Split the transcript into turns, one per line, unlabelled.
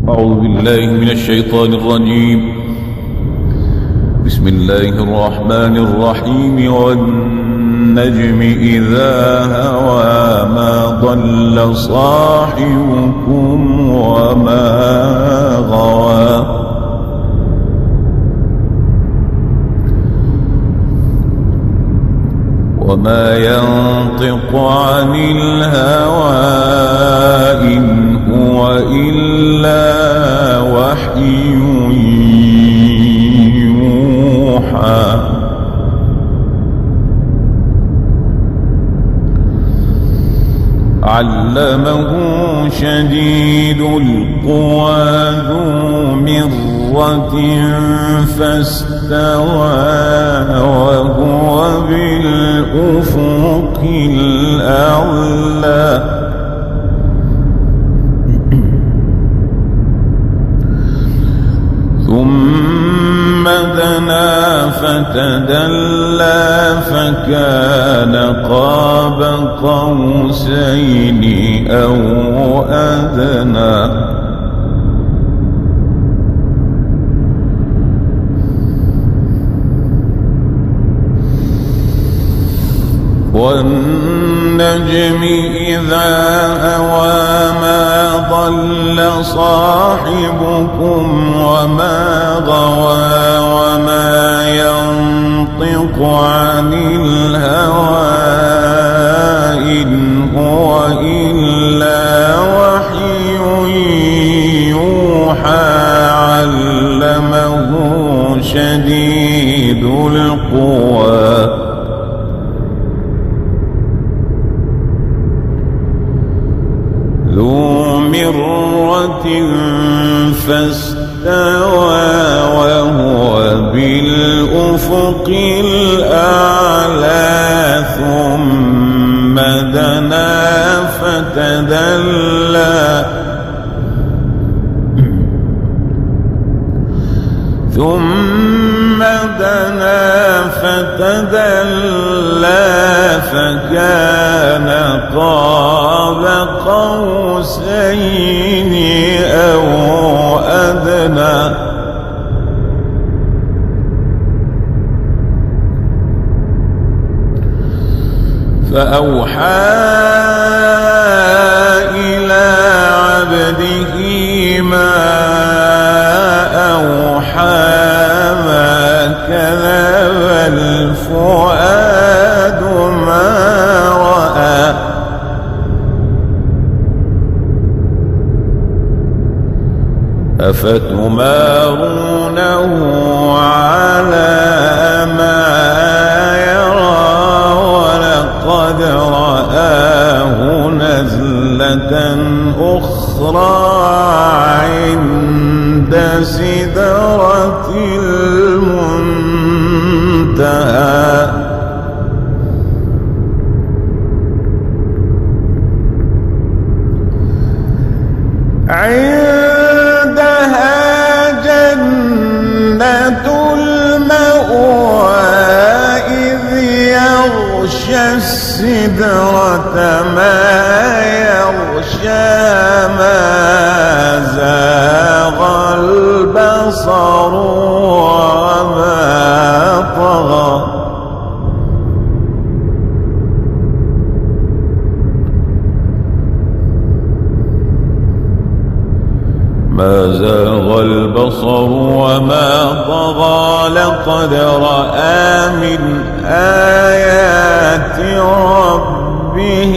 أعوذ بالله من الشيطان الرجيم. بسم الله الرحمن الرحيم. والنجم إذا هوى ما ضل صاحبكم وما غوى وما ينطق عن الهوى إن هو إلا وحي يوحى. علمه شديد القوى ذو مرة فاستوى وهو بالأفق الأعلى. ثم دنا فتدلى فكان قاب قوسين أو أدنى. والنجم إذا هوى ما ضل صاحبكم وما غوى وما ينطق عن الهوى إن هو إلا وحي يوحى. علمه شديد القوى ذو مرة فاستوى وهو بالأفق الأعلى. ثم دنا فتدلى فكان قاب قوسين أو أدنى. فأوحى إلى عبده ما أوحى. ما كذب الفؤاد ما رأى. أفتمارونه على ما يرى ولقد رآه نزلة أخرى عند سدرة المنتهى. عندها جنة المأوى إذ يغشى السدرة ما يغشى. ما زاغ البصر وما طغى. ما زاغ البصر وما طغى. لقد رأى من آيات ربه